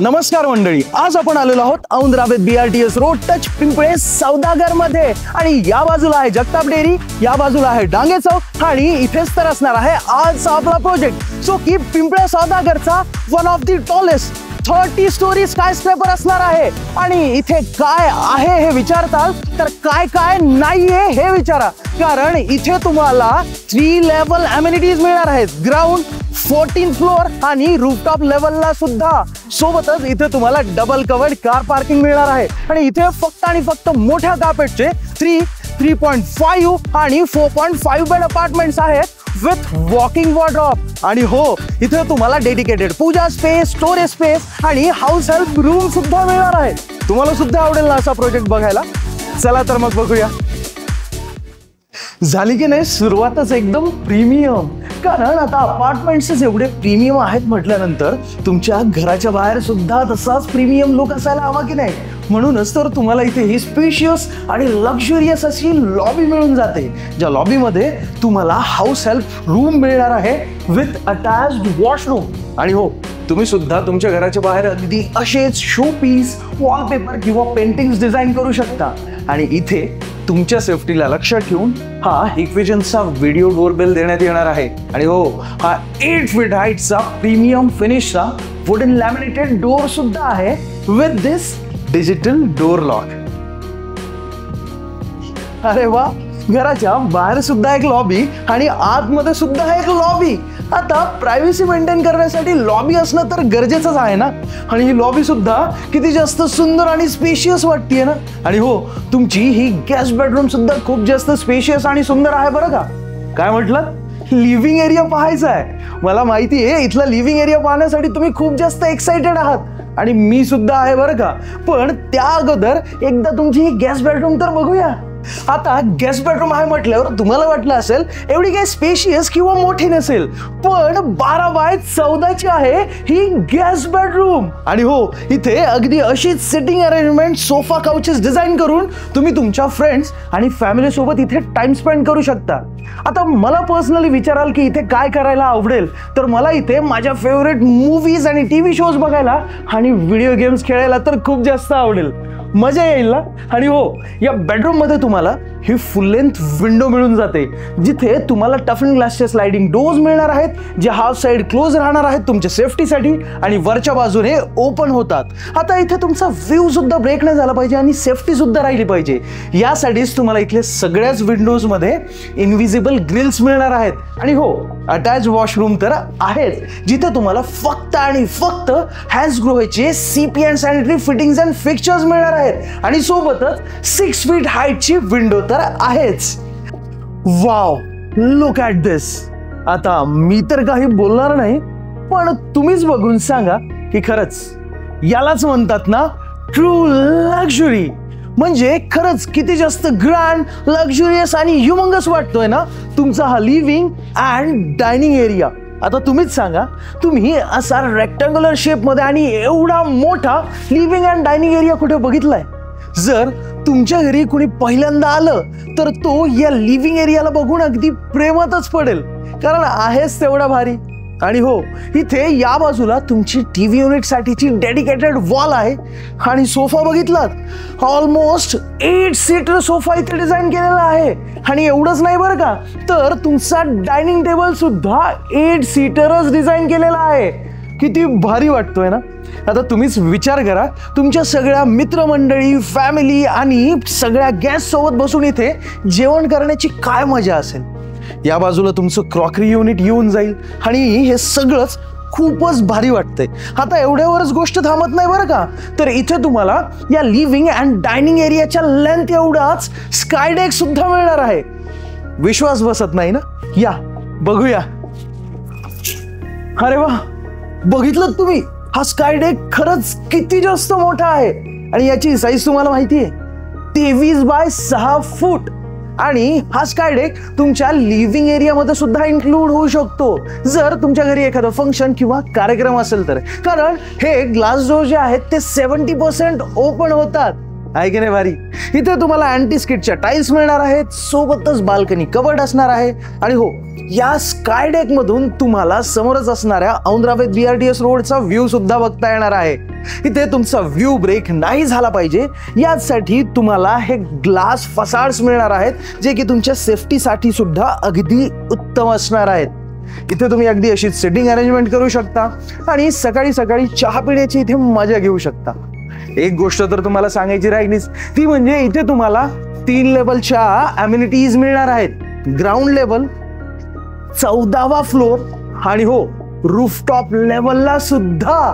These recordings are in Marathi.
नमस्कार मंडळी, आज आपण आलेलो आहोत औंध-रावेत BRTS रोड टच पिंपळे सौदागर मध्ये। आणि या बाजूला आहे जगताप डेअरी, या बाजूला आहे डांगे चौक आणि इथेच तर असणार आहे आजचा आपला प्रोजेक्ट जो की पिंपळे सौदागरचा one of the tallest 30 story skyscraper असणार आहे। आणि इथे काय आहे हे विचारताल तर काय काय नाहीये हे विचारा, कारण इथे तुम्हाला 3 लेवल अमेनिटीज मिळणार आहेत, ग्राउंड 14th फ्लोर आणि रूफटॉप लेवलला सुद्धा। सोबतच इथे तुम्हाला डबल कवर्ड कार पार्किंग मिळणार आहे आणि इथे फक्त आणि फक्त मोठ्या कार्पेटचे 3, 3.5 आणि 4.5 बेड अपार्टमेंट्स आहेत विथ वॉकिंग वॉर्डरोब। आणि हो, इथे तुम्हाला डेडिकेटेड पूजा स्पेस, स्टोरेज स्पेस आणि हाऊस हेल्प रूम सुद्धा मिळणार आहे। तुम्हाला सुद्धा आवडेल ना असा प्रोजेक्ट बघायला? चला तर मग बघूया। झाली की नाही सुरुवातच एकदम प्रीमियम, कारण आता अपार्टमेंट्स एवढे प्रीमियम आहेत म्हटल्यानंतर तुमच्या घराच्या बाहेर सुद्धा तसाच प्रीमियम लुक असायला हवा की नाही। म्हणूनच तर तुम्हाला इथे ही स्पेशियस आणि लक्झुरियस अशी लॉबी मिळून जाते, ज्या लॉबीमध्ये तुम्हाला हाऊस हेल्प रूम मिळणार आहे विथ अटॅच्ड वॉशरूम। आणि हो, तुम्ही सुद्धा तुमच्या घराच्या बाहेर अगदी असेच शो पीस, वॉलपेपर किंवा पेंटिंग्स डिझाईन करू शकता। आणि इथे तुमच्या सेफ्टीला लक्षात ठेवून हा हिकविजनचा व्हिडिओ डोरबेल देण्यात येणार आहे। आणि हो, हा 8 फीट हाईटचा प्रीमियम फिनिशचा वुडन लॅमिनेटेड डोर सुद्धा आहे with this digital door lock. अरे वा, घराच्या बाहेर सुद्धा एक लॉबी आणि आतमध्ये सुद्धा एक लॉबी। आता प्रायव्हसी मेंटेन करण्यासाठी लॉबी असणं तर गरजेचंच आहे ना। आणि ही लॉबी सुद्धा किती जास्त सुंदर आणि स्पेशियस वाटतेय ना। आणि हो, तुमची ही गेस्ट बेडरूम सुद्धा खूप जास्त स्पेशियस आणि सुंदर आहे बरं का। काय म्हटलं? लिव्हिंग एरिया पाहायचा आहे? मला माहिती आहे इथला लिव्हिंग एरिया पाहण्यासाठी तुम्ही खूप जास्त एक्साइटेड आहात आणि मी सुद्धा आहे बरं का। पण त्या अगोदर एकदा तुमची ही गेस्ट बेडरूम तर बघूया। आता गेस्ट बेडरूम आहे म्हटल्यावर तुम्हाला वाटलं असेल एवढी काही स्पेशियस किंवा मोठी नसेल, पण 12x14 ची आहे ही गेस्ट बेडरूम। आणि हो, इथे अगदी अशीच sitting arrangement, sofa couches design करून तुम्ही तुमच्या फ्रेंड्स आणि फॅमिली सोबत इथे टाइम स्पेंड करू शकता। आता मला पर्सनली विचाराल की इथे काय करायला आवडेल, तर मला इथे माझ्या फेवरेट मूवीज आणि TV शोज बघायला आणि व्हिडिओ गेम्स खेळायला तर खूप जास्त आवडेल, मजा येईल ना। आणि हो, या बेडरूम मध्ये तुम्हाला ही फुल लेंथ विंडो मिळून जाते, जिथे तुम्हाला टफन ग्लासचे स्लाइडिंग डोर्स मिळणार आहेत, जे हाफ साइड क्लोज राहणार आहेत तुमच्या सेफ्टीसाठी आणि वरच्या बाजूने ओपन होतात। आता इथे तुमचा व्ह्यू सुद्धा ब्रेक नाही झाला पाहिजे आणि सेफ्टी सुद्धा राहिली पाहिजे, यासाठीच तुम्हाला इथले सगळ्याच विंडोज मध्ये इनविजिबल ग्रिल्स मिळणार आहेत। आणि हो, अटॅच वॉशरूम तर आहेच, जिथे तुम्हाला फक्त आणि फक्त हँड्स ग्रोचे CP and sanitary fittings and fixtures मिळणार आहेत आणि सोबतच 6 फीट हाईटची विंडो तर आहेच। वाव, लुक ॲट दिस। आता मी तर काही बोलणार नाही, पण तुम्हीच बघून सांगा की खरंच यालाच म्हणतात ना ट्रू लक्झुरी। म्हणजे खरंच किती जास्त ग्रँड, लक्झुरियस आणि ह्युमंगस वाटतोय ना तुमचा हा लिव्हिंग अँड डायनिंग एरिया। आता तुम्हीच सांगा, तुम्ही असा रेक्टँग्युलर शेप मध्ये आणि एवढा मोठा लिव्हिंग अँड डायनिंग एरिया कुठे बघितलाय? जर तुमच्या घरी कोणी पहिल्यांदा आलं तर तो या लिव्हिंग एरियाला बघून अगदी प्रेमातच पडेल, कारण आहेच तेवढा भारी। आणि हो, इथे या बाजूला तुमची TV युनिट साठीची डेडिकेटेड वॉल आहे आणि सोफा बघितलात, ऑलमोस्ट 8 सीटर सोफा इथे डिझाईन केलेला आहे। आणि एवढंच नाही बरं का, तर तुमचा डायनिंग टेबल सुद्धा 8 सीटरच डिझाईन केलेला आहे। किती भारी वाटतोय ना। आता तुम्हीच विचार करा, तुमच्या सगळ्या मित्रमंडळी, फॅमिली आणि सगळ्या गेस्ट सोबत बसून इथे जेवण करण्याची काय मजा असेल। या बाजूला तुमचं क्रॉकरी युनिट येऊन जाईल आणि हे सगळंच खूपच भारी वाटतंय। आता एवढ्यावरच गोष्ट थांबत नाही बरं का, तर इथे तुम्हाला या लिव्हिंग अँड डायनिंग एरियाच्या लेंथ एवढाच स्काय डेक सुद्धा मिळणार आहे। विश्वास बसत नाही ना? या बघूया। अरे वा, बघितलं तुम्ही, हा स्काय डेक खरंच किती जास्त मोठा आहे आणि याची साईज तुम्हाला माहिती आहे 23 बाय 6 फूट। आणि हा स्काय डेक तुमच्या लिव्हिंग एरियामध्ये सुद्धा इन्क्लूड होऊ शकतो, जर तुमच्या घरी एखादं फंक्शन किंवा कार्यक्रम असेल तर, कारण हे ग्लास डोर जे आहेत ते 70% ओपन होतात। आहे की नाही भारी? इथे तुम्हाला अँटी स्किडच्या टाईल्स मिळणार आहेत, सोबतच बाल्कनी कबर्ड असणार आहे. आणि हो, या स्काय डेक मधून तुम्हाला समोरच असणाऱ्या औंधराबाद BRTS रोडचा व्ह्यू सुद्धा बघता येणार आहे. इथे तुमचा व्ह्यू ब्रेक नाही झाला पाहिजे यासाठी तुम्हाला हे ग्लास फसाड्स मिळणार आहेत, जे की तुमच्या सेफ्टीसाठी सुद्धा अगदी उत्तम असणार आहेत. इथे तुम्ही अगदी अशी सिटिंग अरेंजमेंट करू शकता आणि सकाळी सकाळी चहा पिण्याची इथे मजा घेऊ शकता. एक गोष्ट तर तुम्हाला सांगायची राहिलीच, ती म्हणजे इथे तुम्हाला 3 लेवलच्या अम्युनिटीज मिळणार आहेत. ग्राउंड लेवल, 14वा फ्लोर आणि हो, रूफटॉप लेवलला सुद्धा.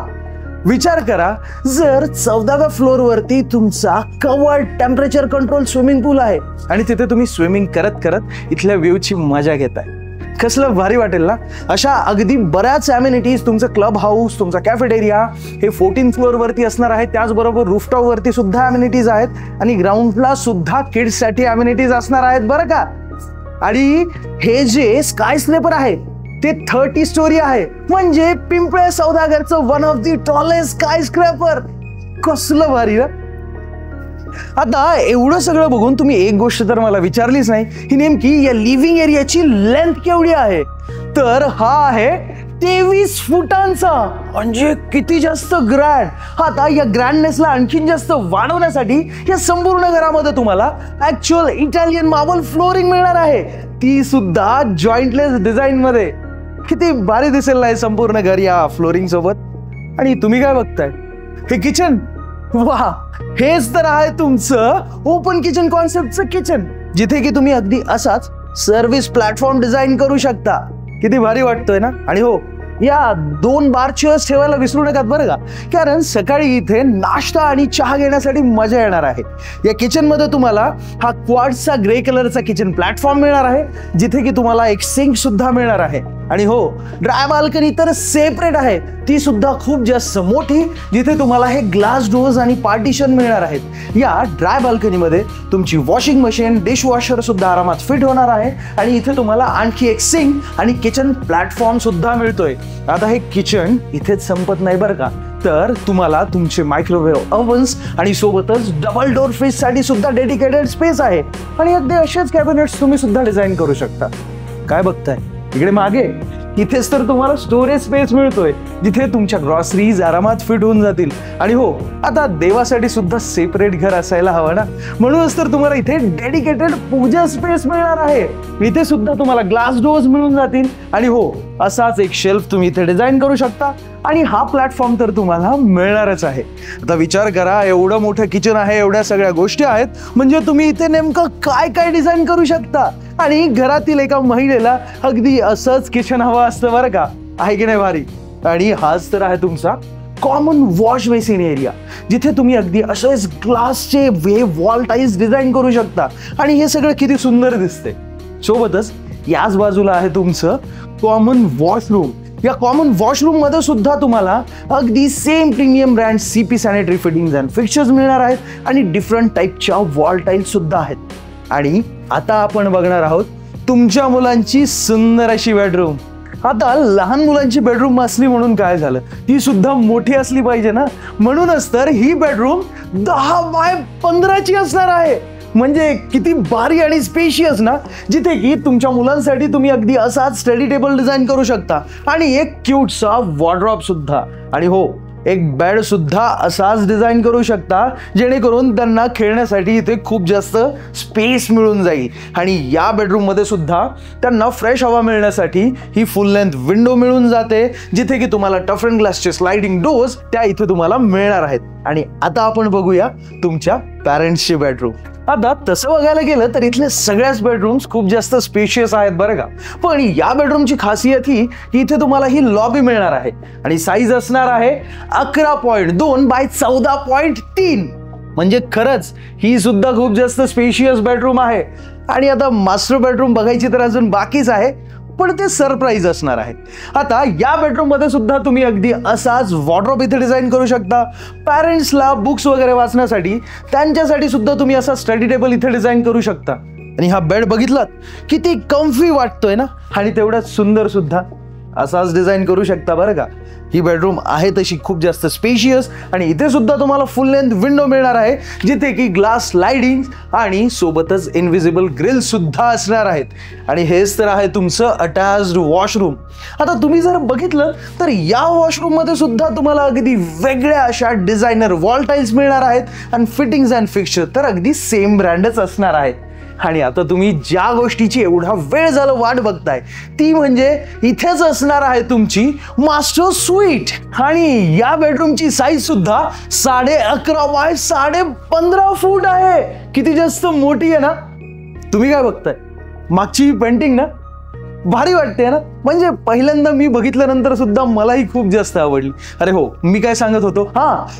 विचार करा, जर 14व्या फ्लोर वरती तुमचा कवर्ड टेम्परेचर कंट्रोल स्विमिंग पूल आहे आणि तिथे तुम्ही स्विमिंग करत करत इथल्या व्ह्यूची मजा घेताय, कसलं भारी वाटेल ना. अशा अगदी बऱ्याच अम्युनिटीज, तुमचं क्लब हाऊस, तुमचा कॅफेटेरिया हे 14 फ्लोर वरती असणार आहे. त्याचबरोबर रूफटॉप वरती सुद्धा अम्युनिटीज आहेत आणि ग्राउंडला सुद्धा किड्स साठी अम्युनिटीज असणार आहेत बरं का. आणि हे जे स्काय स्लेपर आहे ते 30 स्टोरी आहे, म्हणजे पिंपळे सौदागरचं one of the tallest skyscraper. कसलं भारी ना. आता एवढं सगळं बघून तुम्ही एक गोष्ट तर मला विचारलीच नाही, ही नेमकी या लिव्हिंग एरियाची लेंथ केवढी आहे. तर हा आहे 23 फुटांचा, म्हणजे किती जास्त ग्रँड. आता या ग्रँडनेसला आणखीन जास्त वाढवण्यासाठी या संपूर्ण घरामध्ये तुम्हाला ऍक्च्युअल इटालियन मार्बल फ्लोरिंग मिळणार आहे, ती सुद्धा जॉईंटलेस डिझाईन मध्ये. किती भारी दिसेल ना संपूर्ण घर या फ्लोरिंग सोबत. आणि तुम्ही काय बघताय, हे किचन. वा, हेच तर आहे तुमचं ओपन किचन कॉन्सेप्टचं किचन, जिथे की तुम्ही अगदी असाच सर्व्हिस प्लॅटफॉर्म डिझाईन करू शकता. किती भारी वाटतोय ना. आणि हो, या 2 बार चेअर्स ठेवायला विसरू नका बरं का, कारण सकाळी इथे नाश्ता आणि चहा घेण्यासाठी मजा येणार आहे. या किचन मध्ये तुम्हाला हा क्वार्ट्सचा ग्रे कलरचा किचन प्लॅटफॉर्म मिळणार आहे, जिथे की तुम्हाला एक सिंक सुद्धा मिळणार आहे. आणि हो, ड्राय बाल्कनी तर सेपरेट आहे, ती सुद्धा खूप जास्त मोठी, जिथे तुम्हाला हे ग्लास डोअर्स आणि पार्टिशन मिळणार आहेत. या ड्राय बाल्कनीमध्ये तुमची वॉशिंग मशीन, डिशवॉशर सुद्धा आरामात फिट होणार आहे. आणि इथे तुम्हाला आणखी एक सिंक आणि किचन प्लॅटफॉर्म सुद्धा मिळतोय. आता हे किचन इथेच संपत नाही बरं का, तर तुम्हाला तुमचे मायक्रोवेव्ह ओव्हन्स आणि सोबतच डबल डोअर फ्रीज साठी सुद्धा डेडिकेटेड स्पेस आहे. आणि अगदी असेच कॅबिनेट्स तुम्ही सुद्धा डिझाईन करू शकता. काय बघताय इकडे मागे, इथेच तर तुम्हाला स्टोरेज स्पेस मिळतोय, जिथे तुमच्या ग्रॉसरीज आरामात फिट होऊन जातील. आणि हो, आता देवासाठी सुद्धा सेपरेट घर असायला हवं ना, म्हणूनच तर तुम्हाला इथे डेडिकेटेड पूजा स्पेस मिळणार आहे. इथे सुद्धा तुम्हाला ग्लास डोअर्स मिळून जातील. आणि हो, असाच एक शेल्फ तुम्ही इथे डिझाईन करू शकता. आणि हा प्लॅटफॉर्म तर तुम्हाला मिळणारच आहे. आता विचार करा, एवढं मोठं किचन आहे, एवढ्या सगळ्या गोष्टी आहेत, म्हणजे तुम्ही इथे नेमकं काय काय डिझाईन करू शकता. आणि घरातील एका महिलेला अगदी असंच किचन हवं असतं बरं का, आहे की नाही भारी. आणि हाच तर आहे तुमचा कॉमन वॉश बेसिन एरिया, जिथे तुम्ही अगदी असेच ग्लासचे वॉल टाईल्स डिझाईन करू शकता. आणि हे सगळं किती सुंदर दिसते. सोबतच याच बाजूला आहे तुमचं कॉमन वॉशरूम. या कॉमन वॉशरूम मध्ये सुद्धा तुम्हाला अगदी same premium brand CP sanitary fittings and fixtures मिळणार आहेत. आणि डिफरंट टाईपच्या वॉल टाईल्स सुद्धा आहेत. आणि आता आपण बघणार आहोत तुमच्या मुलांची सुंदर अशी बेडरूम. आता लहान मुलांची बेडरूम असली म्हणून काय झालं, ती सुद्धा मोठी असली पाहिजे ना. म्हणूनच तर ही बेडरूम 10x15ची असणार आहे. म्हणजे किती भारी आणि स्पेशियस ना, जिथे की तुमच्या मुलांसाठी तुम्ही अगदी असाच स्टडी टेबल डिझाईन करू शकता. आणि एक क्यूटसा वॉर्डरोब सुद्धा. आणि हो, एक बेड सुद्धा असाच डिझाईन करू शकता, जेणेकरून त्यांना खेळण्यासाठी इथे खूप जास्त स्पेस मिळून जाईल. आणि या बेडरूम मध्ये सुद्धा त्यांना फ्रेश हवा मिळण्यासाठी ही फुल लेंथ विंडो मिळून जाते, जिथे की तुम्हाला टफ अँड ग्लासचे स्लायडिंग डोअर्स त्या इथे तुम्हाला मिळणार आहेत. आणि आता आपण बघूया तुमच्या पॅरेंट्सची बेडरूम. आता तसं बघायला गेलं तर इथले सगळ्याच बेडरूम्स खूप जास्त स्पेशियस आहेत बरं का. पण या बेडरूमची खासियत ही की इथे तुम्हाला ही लॉबी मिळणार आहे. आणि साईज असणार आहे 11.2 बाय 14.3. म्हणजे खरंच ही सुद्धा खूप जास्त स्पेशियस बेडरूम आहे. आणि आता मास्टर बेडरूम बघायची तर अजून बाकीच आहे, पण ते सरप्राईज असणार आहे. आता या बेडरूम मध्ये सुद्धा तुम्ही अगदी असाच वॉर्डरोब इथे डिझाईन करू शकता. पॅरेंट्सला बुक्स वगैरे वाचण्यासाठी त्यांच्यासाठी सुद्धा तुम्ही असा स्टडी टेबल इथे डिझाईन करू शकता. आणि हा बेड बघितलात किती कम्फी वाटतोय ना, आणि तेवढाच सुंदर सुद्धा. असाच डिझाईन करू शकता बरं का. ही बेडरूम आहे तशी खूप जास्त स्पेशियस आणि इथे सुद्धा तुम्हाला फुल लेंथ विंडो मिळणार आहे, जिथे की ग्लास स्लायडिंग आणि सोबतच इनविजिबल ग्रिल सुद्धा असणार आहेत. आणि हेच तर आहे तुमचं अटॅच्ड वॉशरूम. आता तुम्ही जर बघितलं तर या वॉशरूम मध्ये सुद्धा तुम्हाला अगदी वेगळ्या अशा डिझायनर वॉल टाईल्स मिळणार आहेत आणि फिटिंग्स अँड फिक्स्चर तर अगदी सेम ब्रँडच असणार आहेत. आणि आता तुम्ही ज्या गोष्टीची एवढा वेळ झालं वाट बघताय ती म्हणजे इथेच असणार आहे तुमची मास्टर स्वीट. आणि या बेडरूमची साईज सुद्धा 11.5 बाय 15.5 फूट आहे. किती जास्त मोठी आहे ना. तुम्ही काय बघताय, मागची पेंटिंग ना भारी वाटते ना. म्हणजे पहिल्यांदा मी बघितल्यानंतर सुद्धा मलाही खूप जास्त आवडली. अरे हो, मी काय सांगत होतो,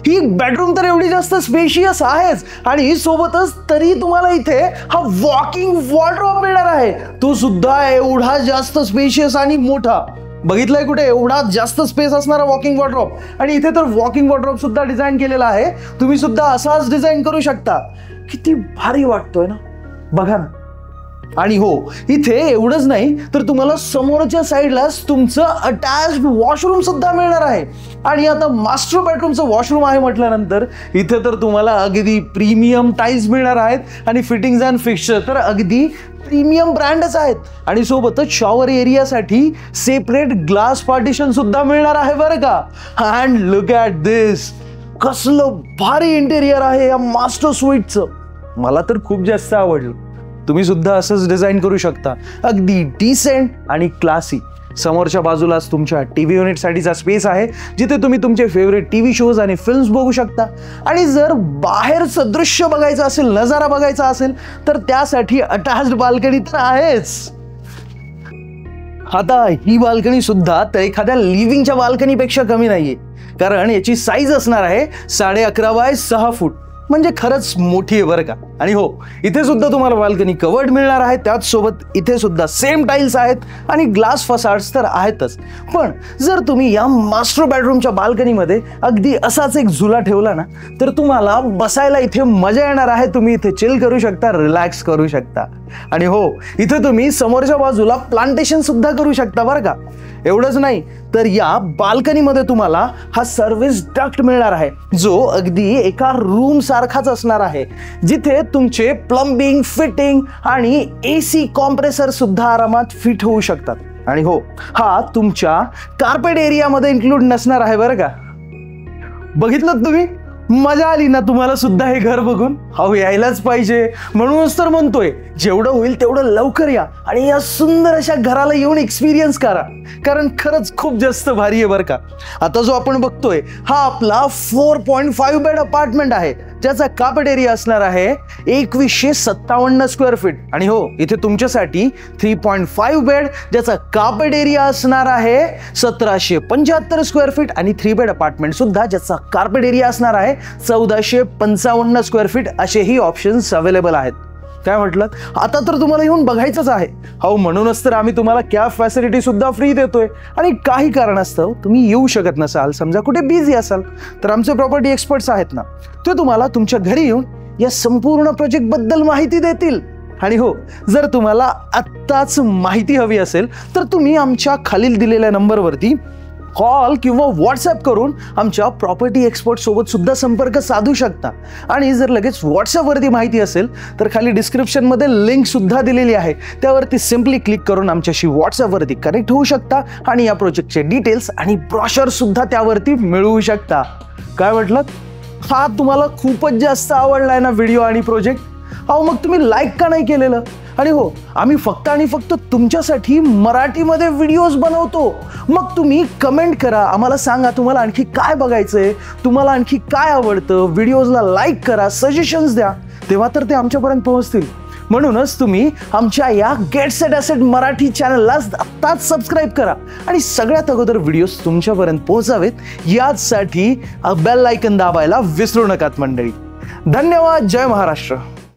ही बेडरूम तर एवढी जास्त स्पेशियस आहेच आणि सोबतच तरी तुम्हाला इथे हा वॉकिंग वॉर्डरोब मिळणार आहे. तो सुद्धा एवढा जास्त स्पेशियस आणि मोठा. बघितलंय कुठे एवढा जास्त स्पेस असणारा वॉकिंग वॉर्डरोब. आणि इथे तर वॉकिंग वॉर्डरोब सुद्धा डिझाईन केलेला आहे. तुम्ही सुद्धा असाच डिझाईन करू शकता. किती भारी वाटतोय ना, बघा ना. आणि हो, इथे एवढंच नाही तर तुम्हाला समोरच्या साईडलाच तुमचं अटॅच्ड वॉशरूम सुद्धा मिळणार आहे. आणि आता मास्टर बेडरूमचं वॉशरूम आहे म्हटल्यानंतर इथे तर तुम्हाला अगदी प्रीमियम टाईल्स मिळणार आहेत आणि फिटिंग्स अँड फिक्स्चर तर अगदी प्रीमियम ब्रँडच आहेत. आणि सोबतच शॉवर एरियासाठी सेपरेट ग्लास पार्टिशन सुद्धा मिळणार आहे बरं का. अँड लुक ॲट दिस, कसलं भारी इंटेरियर आहे या मास्टर स्वीटचं. मला तर खूप जास्त आवडलं. तुम्ही सुद्धा असंच डिझाईन करू शकता, अगदी डिसेंट आणि क्लासी. समोरच्या बाजूलाच तुमच्या टीव्ही युनिटसाठीचा स्पेस आहे, जिथे तुम्ही तुमचे फेवरेट टीव्ही शोज आणि फिल्म्स बघू शकता. आणि जर बाहेरचं दृश्य बघायचं असेल, नजारा बघायचा असेल तर त्यासाठी अटॅच्ड बाल्कनी तर आहेच. आता ही बाल्कनी सुद्धा तर एखाद्या लिव्हिंगच्या बाल्कनीपेक्षा कमी नाहीये, कारण याची साईज असणार आहे 11.5 बाय 6 फूट. म्हणजे खरंच मोठी आहे बरं का. आणि हो, इथे सुद्धा तुम्हाला बाल्कनी कवर्ड मिळणार आहे. त्याच सोबत इथे सुद्धा सेम टाईल्स आहेत आणि ग्लास फसाड्स तर आहेतच. पण जर तुम्ही या मास्टर बेडरूमच्या बाल्कनीमध्ये अगदी असाच एक झुला ठेवला ना तर तुम्हाला बसायला इथे मजा येणार आहे. तुम्ही इथे चिल करू शकता, रिलॅक्स करू शकता. आणि हो, इथे तुम्ही समोरच्या बाजूला प्लांटेशन सुद्धा करू शकता बरं का. एवढंच नाही तर या बाल्कनीमध्ये तुम्हाला हा सर्व्हिस डक्ट मिळणार आहे, जो अगदी एका रूम सारखाच असणार आहे, जिथे तुमचे प्लंबिंग, फिटिंग आणि AC कॉम्प्रेसर सुद्धा आरामात फिट होऊ शकतात. आणि हो, हा तुमच्या कार्पेट एरियामध्ये इन्क्लूड नसणार आहे बरं का. बघितलं तुम्ही, मजा आली ना तुम्हाला सुद्धा हे घर बघून. हो, यायलाच पाहिजे. म्हणूनच तर म्हणतोय, जेवढं होईल तेवढं लवकर या आणि या सुंदर अशा घराला येऊन एक्सपिरियन्स करा, कारण खरंच खूप जास्त भारी आहे बरं का. आता जो आपण बघतोय हा आपला 4.5 बेड अपार्टमेंट आहे, ज्याचा कार्पेट एरिया असणार आहे 2157 स्क्वेअर फीट. आणि हो, इथे तुमच्यासाठी 3.5 बेड ज्याचा कार्पेट एरिया असणार आहे 1775 स्क्वेअर फीट आणि 3 बेड अपार्टमेंट सुद्धा ज्याचा कार्पेट एरिया असणार आहे 1455 स्क्वेअर फीट. असेही ऑप्शन्स अवेलेबल आहेत. काय म्हटलं, आता तर तुम्हाला येऊन बघायचंच आहे. हो, म्हणूनच तर आम्ही तुम्हाला कॅब फॅसिलिटी सुद्धा फ्री देतोय. आणि काही कारणास्तव तुम्ही येऊ शकत नसाल, समजा कुठे बिझी असाल, तर आमचे प्रॉपर्टी एक्सपर्ट्स आहेत ना, ते तुम्हाला तुमच्या घरी येऊन या संपूर्ण प्रोजेक्ट बद्दल माहिती देतील. आणि हो, जर तुम्हाला आत्ताच माहिती हवी असेल तर तुम्ही आमच्या खालील दिलेल्या नंबरवरती कॉल किंवा व्हॉट्सॲप करून आमच्या प्रॉपर्टी एक्सपर्ट सोबत सुद्धा संपर्क साधू शकता. आणि जर लगेच व्हॉट्सॲपवरती माहिती असेल तर खाली डिस्क्रिप्शनमध्ये लिंक सुद्धा दिलेली आहे, त्यावरती सिम्पली क्लिक करून आमच्याशी व्हॉट्सॲपवरती कनेक्ट होऊ शकता आणि या प्रोजेक्टचे डिटेल्स आणि ब्रॉशर सुद्धा त्यावरती मिळवू शकता. काय म्हटलं, हा तुम्हाला खूपच जास्त आवडलाय ना व्हिडिओ आणि प्रोजेक्ट? अहो, मग तुम्ही लाईक का नाही केलेलं? आणि हो, आम्ही फक्त आणि फक्त तुमच्यासाठी मराठीमध्ये व्हिडिओज बनवतो. मग तुम्ही कमेंट करा, आम्हाला सांगा तुम्हाला आणखी काय बघायचंय, तुम्हाला आणखी काय आवडतं. व्हिडिओजला लाईक करा, सजेशन्स द्या, तेव्हा तर ते आमच्यापर्यंत पोहोचतील. म्हणूनच तुम्ही आमच्या या गेट सेट ॲसेट मराठी चॅनलला आत्ताच सबस्क्राईब करा आणि सगळ्यात अगोदर व्हिडिओज तुमच्यापर्यंत पोहोचावेत यासाठी बेल आयकन दाबायला विसरू नकात मंडळी. धन्यवाद. जय महाराष्ट्र.